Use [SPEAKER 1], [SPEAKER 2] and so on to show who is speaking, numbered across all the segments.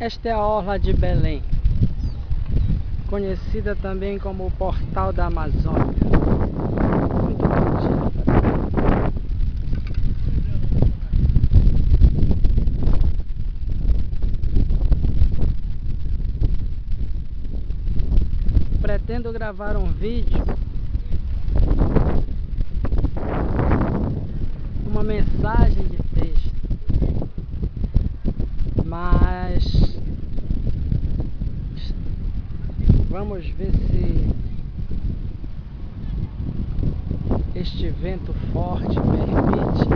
[SPEAKER 1] Esta é a Orla de Belém, conhecida também como o Portal da Amazônia. Muito bonito. Pretendo gravar um vídeo, uma mensagem de texto, mas vamos ver se este vento forte permite.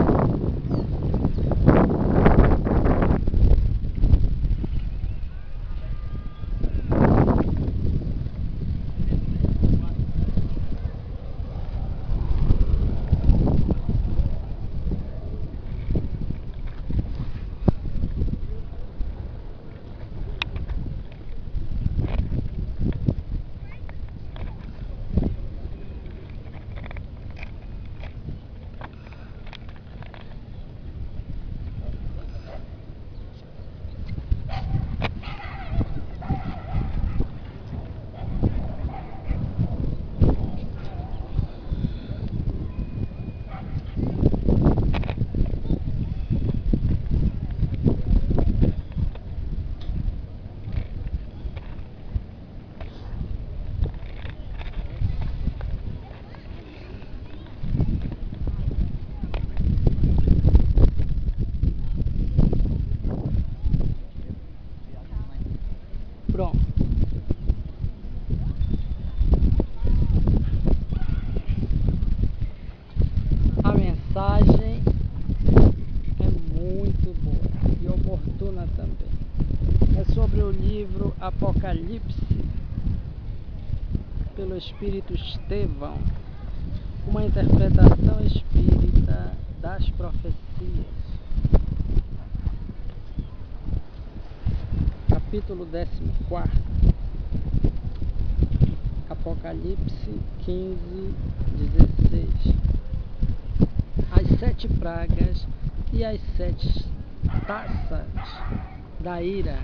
[SPEAKER 1] Pronto. A mensagem é muito boa e oportuna também. É sobre o livro Apocalipse, pelo Espírito Estevão, uma interpretação espírita das profecias. Capítulo 14, Apocalipse 15, 16. As 7 pragas e as 7 taças da ira.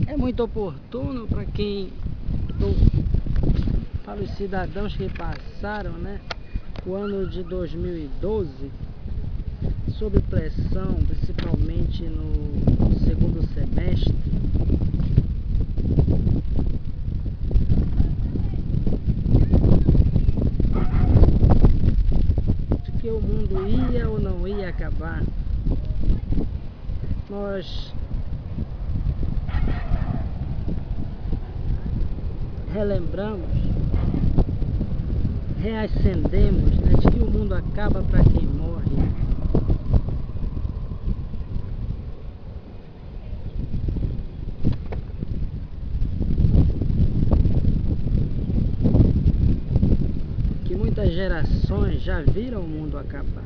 [SPEAKER 1] É muito oportuno para para os cidadãos que passaram, né, o ano de 2012 sob pressão, principalmente no segundo semestre, de que o mundo ia ou não ia acabar. Nós relembramos, reacendemos, né, de que o mundo acaba para quem morre. Que muitas gerações já viram o mundo acabar.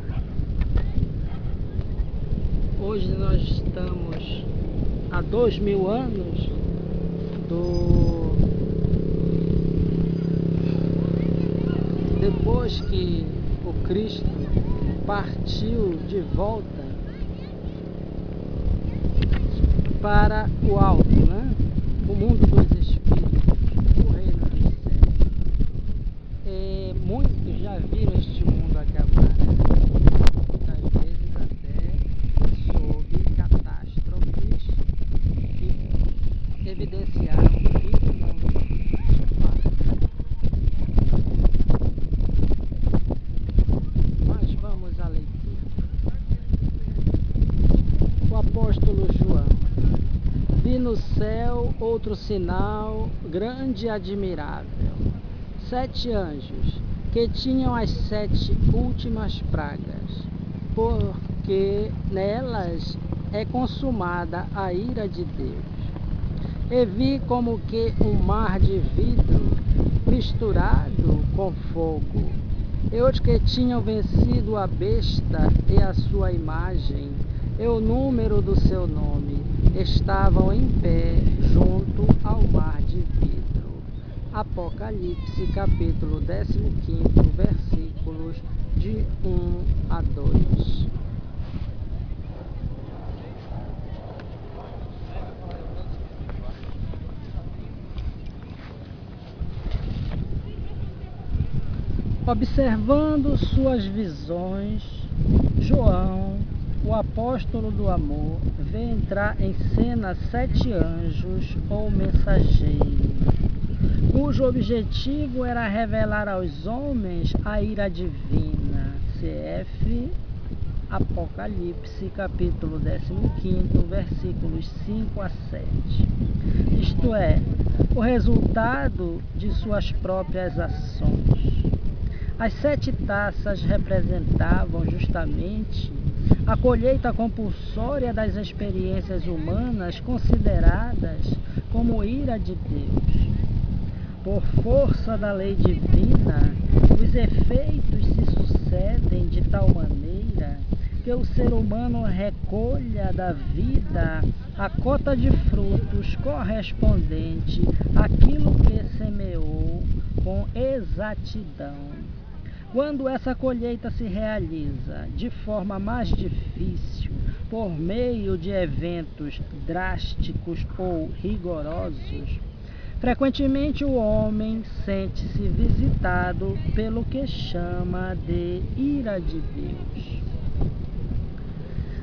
[SPEAKER 1] Hoje nós estamos há 2000 anos depois que o Cristo partiu de volta para o alto, né? O mundo dos espíritos, o reino dos céus. Muitos já viram este mundo acabar, né? Muitas vezes até sob catástrofes que evidenciaram o fim do mundo. Mas vamos à leitura. O apóstolo João: vi no céu outro sinal grande e admirável, 7 anjos, que tinham as 7 últimas pragas, porque nelas é consumada a ira de Deus. E vi como que um mar de vidro misturado com fogo, e os que tinham vencido a besta e a sua imagem, e o número do seu nome, estavam em pé junto ao mar de vidro. Apocalipse, capítulo 15, versículos de 1 a 2. Observando suas visões, João, o apóstolo do amor, vê entrar em cena 7 anjos ou mensageiros, cujo objetivo era revelar aos homens a ira divina. CF Apocalipse, capítulo 15, versículos 5 a 7. Isto é, o resultado de suas próprias ações. As 7 taças representavam justamente a colheita compulsória das experiências humanas consideradas como ira de Deus. Por força da lei divina, os efeitos se sucedem de tal maneira que o ser humano recolha da vida a cota de frutos correspondente àquilo que semeou com exatidão. Quando essa colheita se realiza de forma mais difícil, por meio de eventos drásticos ou rigorosos, frequentemente o homem sente-se visitado pelo que chama de ira de Deus.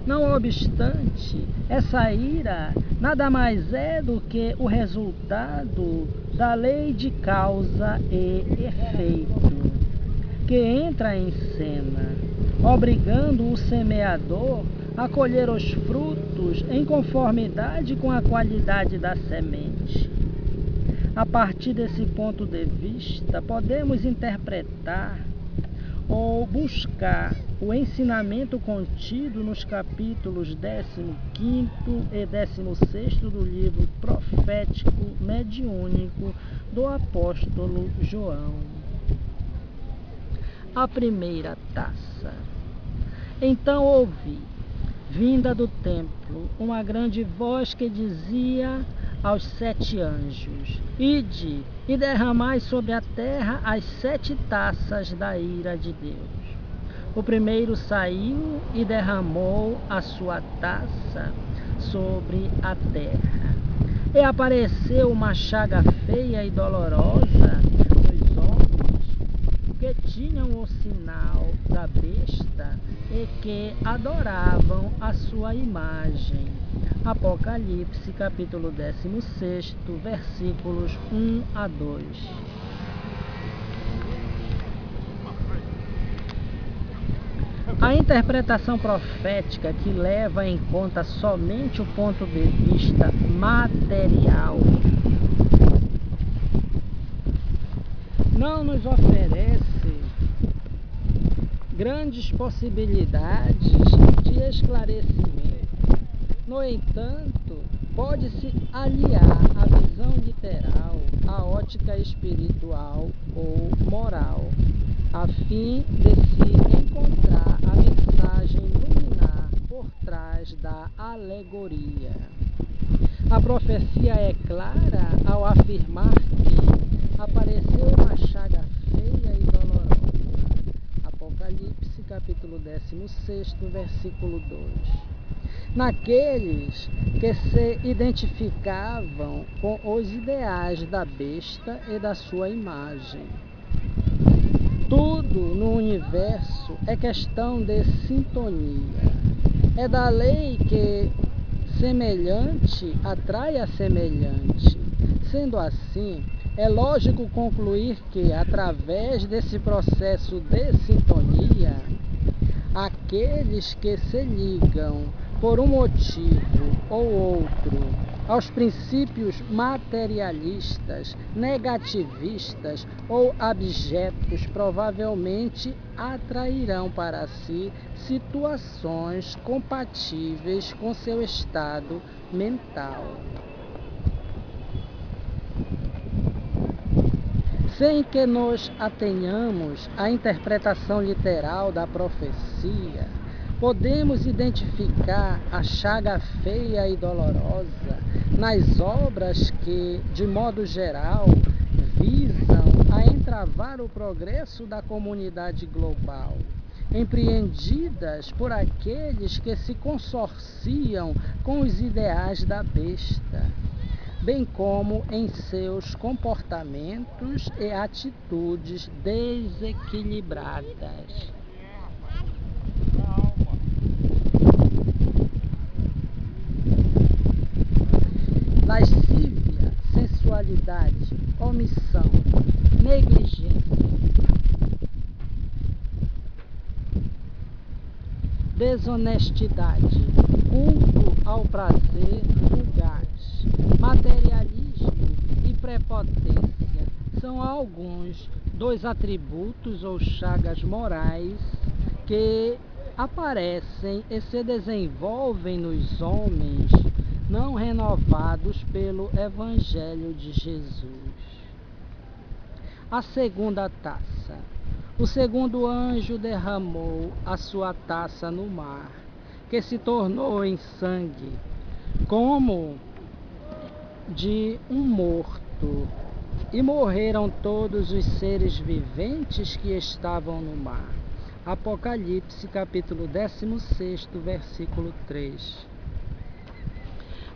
[SPEAKER 1] Não obstante, essa ira nada mais é do que o resultado da lei de causa e efeito, que entra em cena, obrigando o semeador a colher os frutos em conformidade com a qualidade da semente. A partir desse ponto de vista, podemos interpretar ou buscar o ensinamento contido nos capítulos 15º e 16º do livro profético mediúnico do apóstolo João. A primeira taça. Então ouvi, vinda do templo, uma grande voz que dizia aos 7 anjos: Ide e derramai sobre a terra as 7 taças da ira de Deus. O primeiro saiu e derramou a sua taça sobre a terra. E apareceu uma chaga feia e dolorosa nos homens que tinham o sinal da besta e que adoravam a sua imagem. Apocalipse, capítulo 16, versículos 1 a 2. A interpretação profética, que leva em conta somente o ponto de vista material, não nos oferece grandes possibilidades de esclarecimento. No entanto, pode-se aliar a visão literal à ótica espiritual ou moral, a fim de se encontrar a mensagem luminar por trás da alegoria. A profecia é clara ao afirmar que apareceu uma chaga feia e dolorosa. Apocalipse, capítulo 16, versículo 2. Naqueles que se identificavam com os ideais da besta e da sua imagem. Tudo no universo é questão de sintonia. É da lei que semelhante atrai a semelhante. Sendo assim, é lógico concluir que, através desse processo de sintonia, aqueles que se ligam por um motivo ou outro aos princípios materialistas, negativistas ou abjetos provavelmente atrairão para si situações compatíveis com seu estado mental. Sem que nos atenhamos à interpretação literal da profecia, podemos identificar a chaga feia e dolorosa nas obras que, de modo geral, visam a entravar o progresso da comunidade global, empreendidas por aqueles que se consorciam com os ideais da besta. bem como em seus comportamentos e atitudes desequilibradas. Lascívia, sensualidade, omissão, negligência, desonestidade, culto ao prazer fugaz, materialismo e prepotência são alguns dos atributos ou chagas morais que aparecem e se desenvolvem nos homens não renovados pelo Evangelho de Jesus. A segunda taça. O segundo anjo derramou a sua taça no mar, que se tornou em sangue, como de um morto, e morreram todos os seres viventes que estavam no mar. Apocalipse, capítulo 16, versículo 3.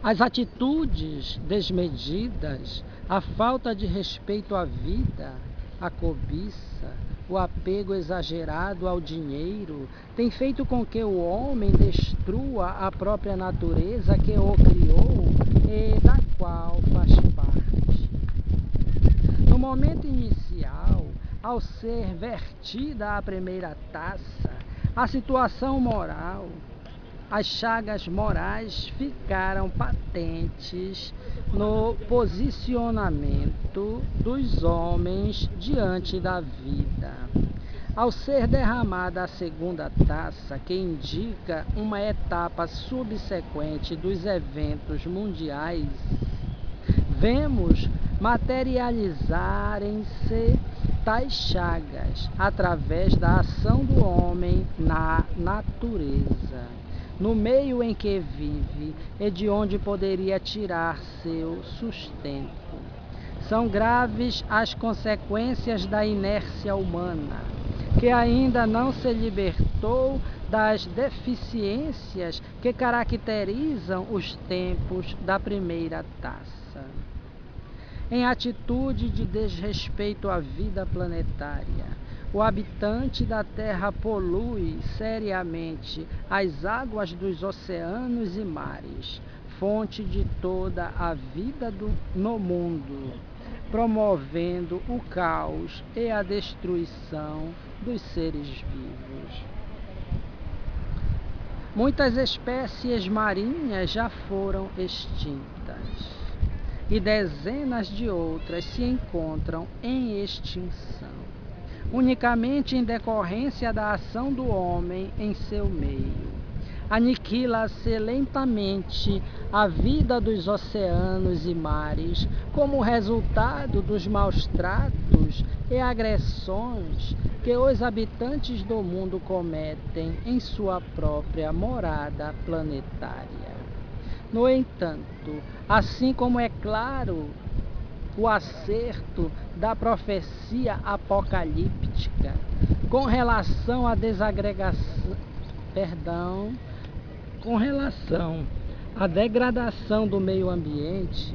[SPEAKER 1] As atitudes desmedidas, a falta de respeito à vida, a cobiça, o apego exagerado ao dinheiro tem feito com que o homem destrua a própria natureza que o criou e da qual faz parte. No momento inicial, ao ser vertida a primeira taça, a situação moral, as chagas morais ficaram patentes no posicionamento dos homens diante da vida. Ao ser derramada a segunda taça, que indica uma etapa subsequente dos eventos mundiais, vemos materializarem-se tais chagas através da ação do homem na natureza, no meio em que vive e de onde poderia tirar seu sustento. São graves as consequências da inércia humana, que ainda não se libertou das deficiências que caracterizam os tempos da primeira taça. Em atitude de desrespeito à vida planetária, o habitante da Terra polui seriamente as águas dos oceanos e mares, fonte de toda a vida no mundo, promovendo o caos e a destruição dos seres vivos. Muitas espécies marinhas já foram extintas e dezenas de outras se encontram em extinção, unicamente em decorrência da ação do homem em seu meio. Aniquila-se lentamente a vida dos oceanos e mares como resultado dos maus tratos e agressões que os habitantes do mundo cometem em sua própria morada planetária. No entanto, assim como é claro o acerto da profecia apocalíptica com relação à degradação do meio ambiente,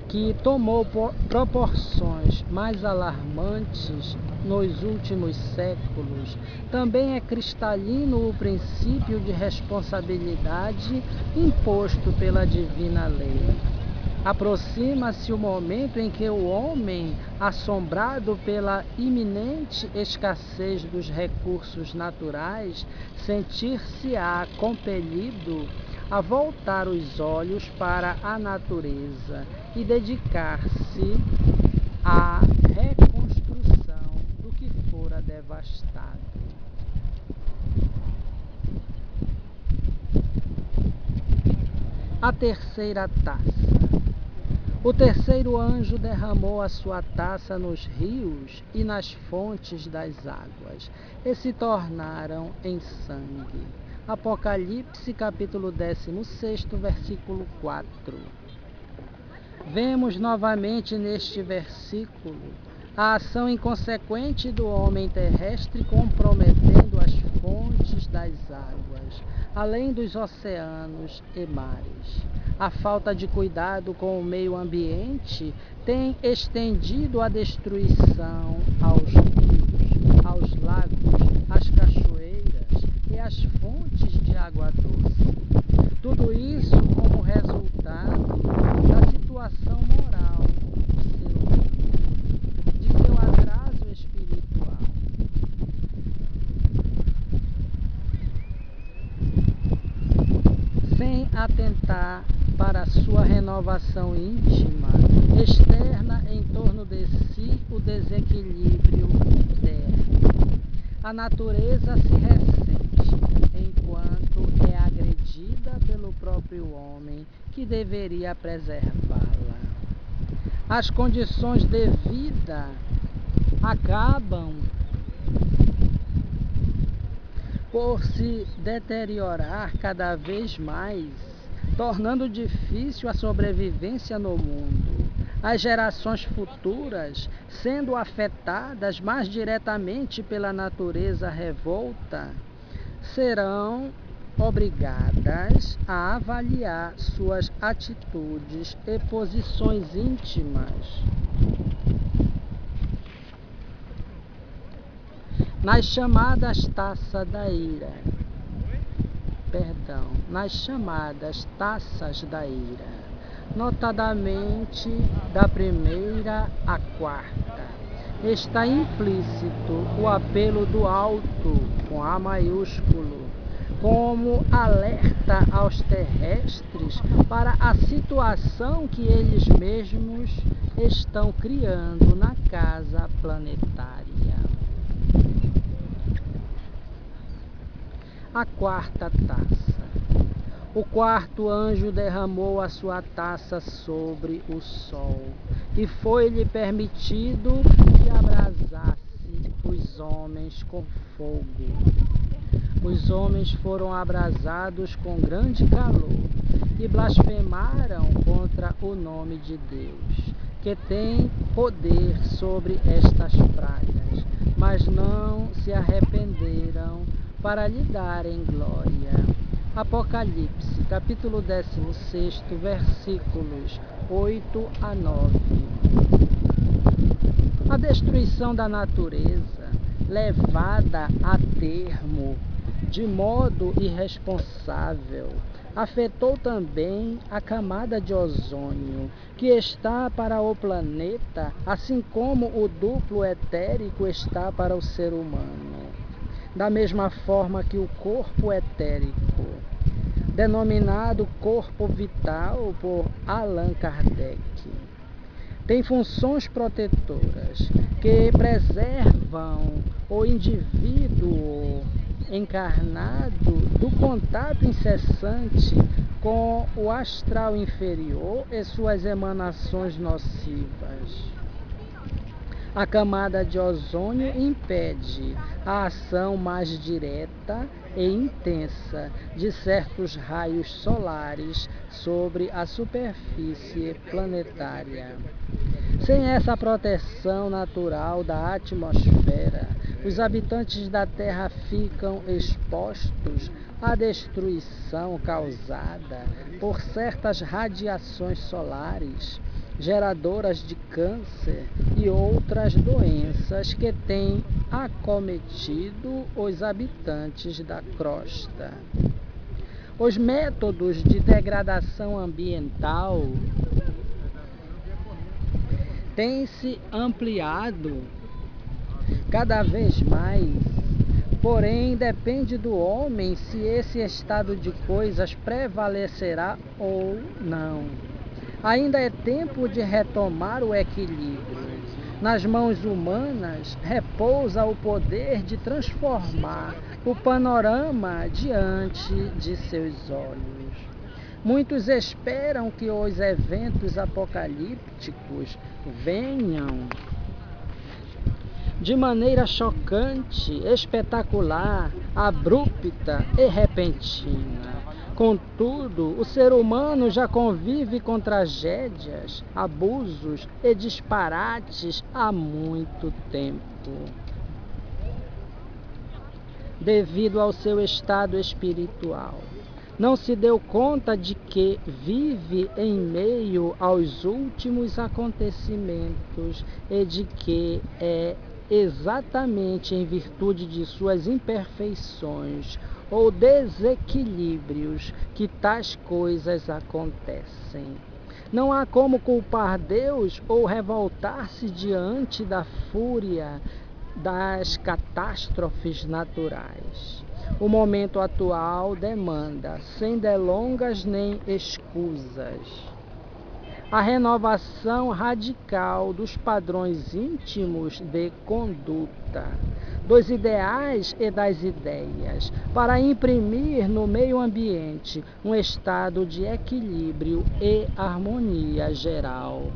[SPEAKER 1] que tomou proporções mais alarmantes nos últimos séculos, também é cristalino o princípio de responsabilidade imposto pela divina lei. Aproxima-se o momento em que o homem, assombrado pela iminente escassez dos recursos naturais, sentir-se-á compelido a voltar os olhos para a natureza e dedicar-se à reconstrução do que fora devastado. A terceira taça. O terceiro anjo derramou a sua taça nos rios e nas fontes das águas, e se tornaram em sangue. Apocalipse, capítulo 16, versículo 4. Vemos novamente neste versículo a ação inconsequente do homem terrestre comprometendo as fontes das águas, além dos oceanos e mares. A falta de cuidado com o meio ambiente tem estendido a destruição aos rios, aos lagos, às cachoeiras e às fontes de água doce. Tudo isso como resultado da situação moral do ser humano, de seu atraso espiritual. Sem atentar para a sua renovação íntima, externa em torno de si o desequilíbrio interno. A natureza se ressente, enquanto é agredida pelo próprio homem, que deveria preservá-la. As condições de vida acabam por se deteriorar cada vez mais, tornando difícil a sobrevivência no mundo. As gerações futuras, sendo afetadas mais diretamente pela natureza revolta, serão obrigadas a avaliar suas atitudes e posições íntimas. Nas chamadas taças da ira, notadamente da primeira à quarta, está implícito o apelo do alto, com A maiúsculo, como alerta aos terrestres para a situação que eles mesmos estão criando na casa planetária. A quarta taça. O quarto anjo derramou a sua taça sobre o sol, e foi-lhe permitido que abrasasse os homens com fogo. Os homens foram abrasados com grande calor e blasfemaram contra o nome de Deus, que tem poder sobre estas pragas, mas não se arrependeram para lhe darem glória. Apocalipse, capítulo 16, versículos 8 a 9. A destruição da natureza, levada a termo de modo irresponsável, afetou também a camada de ozônio, que está para o planeta, assim como o duplo etérico está para o ser humano. Da mesma forma que o corpo etérico, denominado corpo vital por Allan Kardec, tem funções protetoras que preservam o indivíduo encarnado do contato incessante com o astral inferior e suas emanações nocivas. A camada de ozônio impede a ação mais direta e intensa de certos raios solares sobre a superfície planetária. Sem essa proteção natural da atmosfera, os habitantes da Terra ficam expostos à destruição causada por certas radiações solares, geradoras de câncer e outras doenças que têm acometido os habitantes da crosta. Os métodos de degradação ambiental têm se ampliado cada vez mais, porém depende do homem se esse estado de coisas prevalecerá ou não. Ainda é tempo de retomar o equilíbrio. Nas mãos humanas repousa o poder de transformar o panorama diante de seus olhos. Muitos esperam que os eventos apocalípticos venham de maneira chocante, espetacular, abrupta e repentina. Contudo, o ser humano já convive com tragédias, abusos e disparates há muito tempo. devido ao seu estado espiritual. Não se deu conta de que vive em meio aos últimos acontecimentos e de que é exatamente em virtude de suas imperfeições ou desequilíbrios que tais coisas acontecem. Não há como culpar Deus ou revoltar-se diante da fúria das catástrofes naturais. O momento atual demanda, sem delongas nem escusas, a renovação radical dos padrões íntimos de conduta, dos ideais e das ideias, para imprimir no meio ambiente um estado de equilíbrio e harmonia geral.